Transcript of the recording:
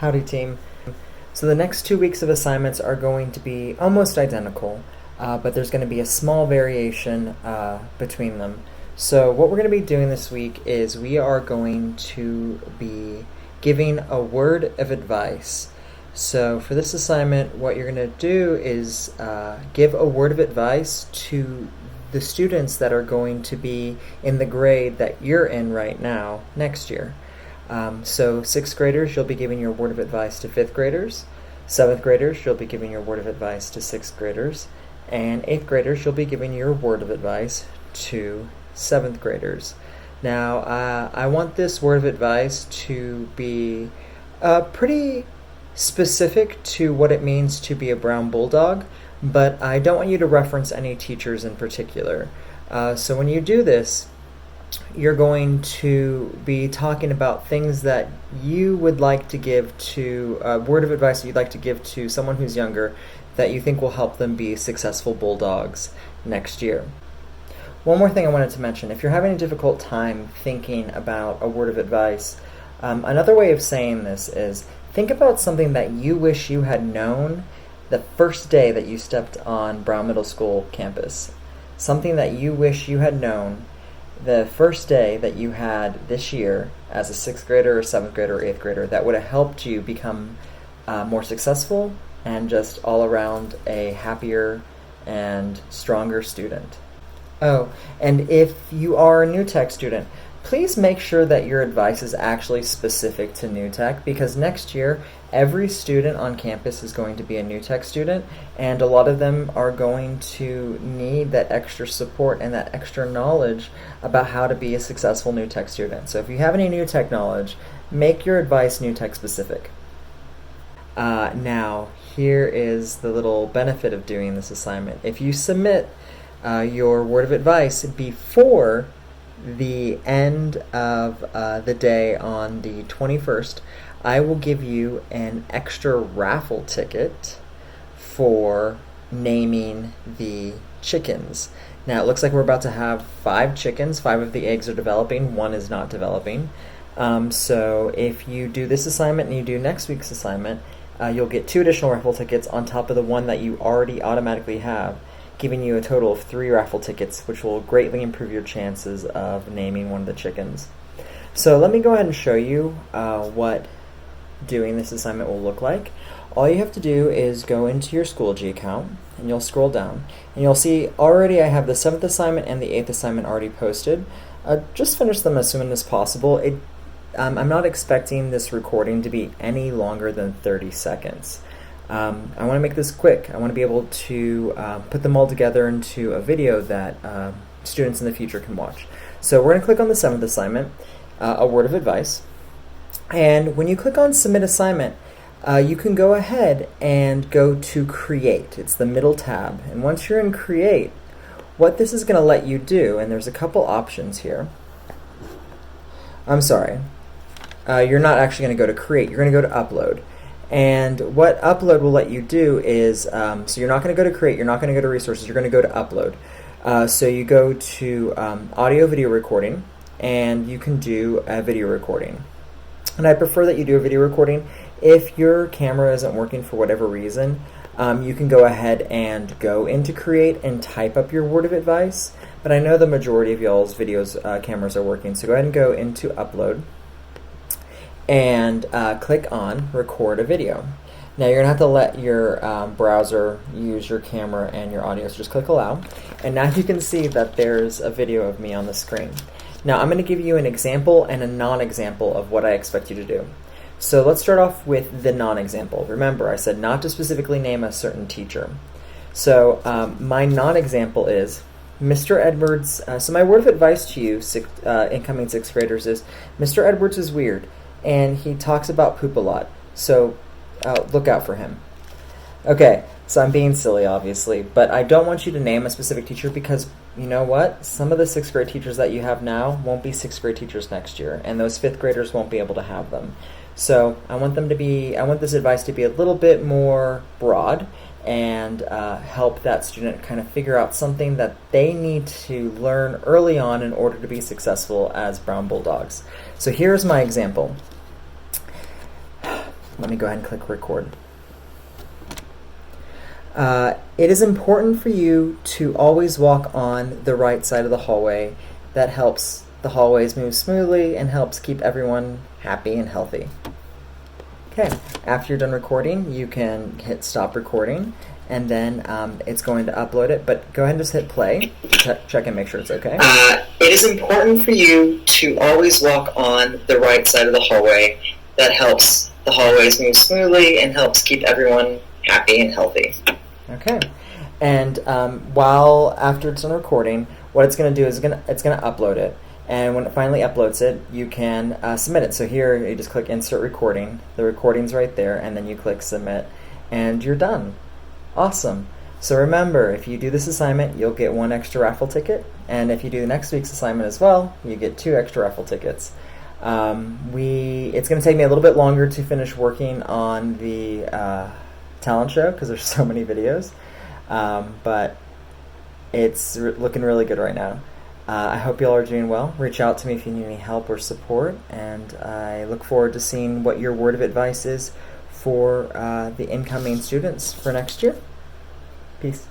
Howdy team. So the next 2 weeks of assignments are going to be almost identical, but there's going to be a small variation between them. So what we're going to be doing this week is we are going to be giving a word of advice. So for this assignment, what you're going to do is give a word of advice to the students that are going to be in the grade that you're in right now next year. So 6th graders, you'll be giving your word of advice to 5th graders. 7th graders, you'll be giving your word of advice to 6th graders. And 8th graders, you'll be giving your word of advice to 7th graders. Now, I want this word of advice to be pretty specific to what it means to be a brown bulldog, but I don't want you to reference any teachers in particular. So when you do this, you're going to be talking about things that you would like to give to, a word of advice that you'd like to give to someone who's younger that you think will help them be successful bulldogs next year. One more thing I wanted to mention, if you're having a difficult time thinking about a word of advice, another way of saying this is think about something that you wish you had known the first day that you stepped on Brown Middle School campus. Something that you wish you had known the first day that you had this year as a 6th grader or 7th grader or 8th grader that would have helped you become more successful and just all around a happier and stronger student. Oh, and if you are a new tech student, please make sure that your advice is actually specific to new tech, because next year every student on campus is going to be a new tech student, and a lot of them are going to need that extra support and that extra knowledge about how to be a successful new tech student. So if you have any new tech knowledge, make your advice new tech specific. Now, here is the little benefit of doing this assignment. If you submit your word of advice before the end of the day on the 21st, I will give you an extra raffle ticket for naming the chickens. Now it looks like we're about to have 5 chickens. 5 of the eggs are developing, 1 is not developing. So if you do this assignment and you do next week's assignment, you'll get 2 additional raffle tickets on top of the 1 that you already automatically have, giving you a total of 3 raffle tickets, which will greatly improve your chances of naming one of the chickens. So let me go ahead and show you what doing this assignment will look like. All you have to do is go into your Schoology account, and you'll scroll down, and you'll see already I have the 7th assignment and the 8th assignment already posted. Just finish them as soon as possible. I'm not expecting this recording to be any longer than 30 seconds. I want to make this quick. I want to be able to put them all together into a video that students in the future can watch. So we're going to click on the 7th assignment, a word of advice. And when you click on Submit Assignment, you can go ahead and go to Create. It's the middle tab. And once you're in Create, what this is going to let you do, and there's a couple options here. I'm sorry. You're not actually going to go to Create. You're going to go to Upload. And what Upload will let you do is, so you're not going to go to Create, you're not going to go to Resources, you're going to go to Upload. So you go to Audio Video Recording, and you can do a video recording. And I prefer that you do a video recording. If your camera isn't working for whatever reason, you can go ahead and go into Create and type up your word of advice. But I know the majority of y'all's cameras are working, so go ahead and go into Upload and click on Record a Video. Now you're going to have to let your browser use your camera and your audio, so just click Allow. And now you can see that there's a video of me on the screen. Now I'm going to give you an example and a non-example of what I expect you to do. So let's start off with the non-example. Remember, I said not to specifically name a certain teacher. So my non-example is Mr. Edwards. So my word of advice to you, incoming 6th graders, is Mr. Edwards is weird, and he talks about poop a lot. So look out for him. Okay, so I'm being silly, obviously, but I don't want you to name a specific teacher because, you know what? Some of the 6th grade teachers that you have now won't be 6th grade teachers next year, and those 5th graders won't be able to have them. So I want this advice to be a little bit more broad and help that student kind of figure out something that they need to learn early on in order to be successful as brown bulldogs. So here's my example. Let me go ahead and click record. It is important for you to always walk on the right side of the hallway. That helps the hallways move smoothly and helps keep everyone happy and healthy. Okay, after you're done recording, you can hit stop recording, and then it's going to upload it, but go ahead and just hit play. Check and make sure it's okay. It is important for you to always walk on the right side of the hallway. That helps the hallways move smoothly and helps keep everyone happy and healthy. Okay, and after it's done recording, what it's going to do is it's going to upload it, and when it finally uploads it, you can submit it. So here you just click insert recording, the recording's right there, and then you click submit, and you're done. Awesome. So remember, if you do this assignment, you'll get 1 extra raffle ticket, and if you do the next week's assignment as well, you get 2 extra raffle tickets. It's going to take me a little bit longer to finish working on the talent show because there's so many videos, but it's looking really good right now. I hope you all are doing well. Reach out to me if you need any help or support, and I look forward to seeing what your word of advice is for the incoming students for next year. Peace.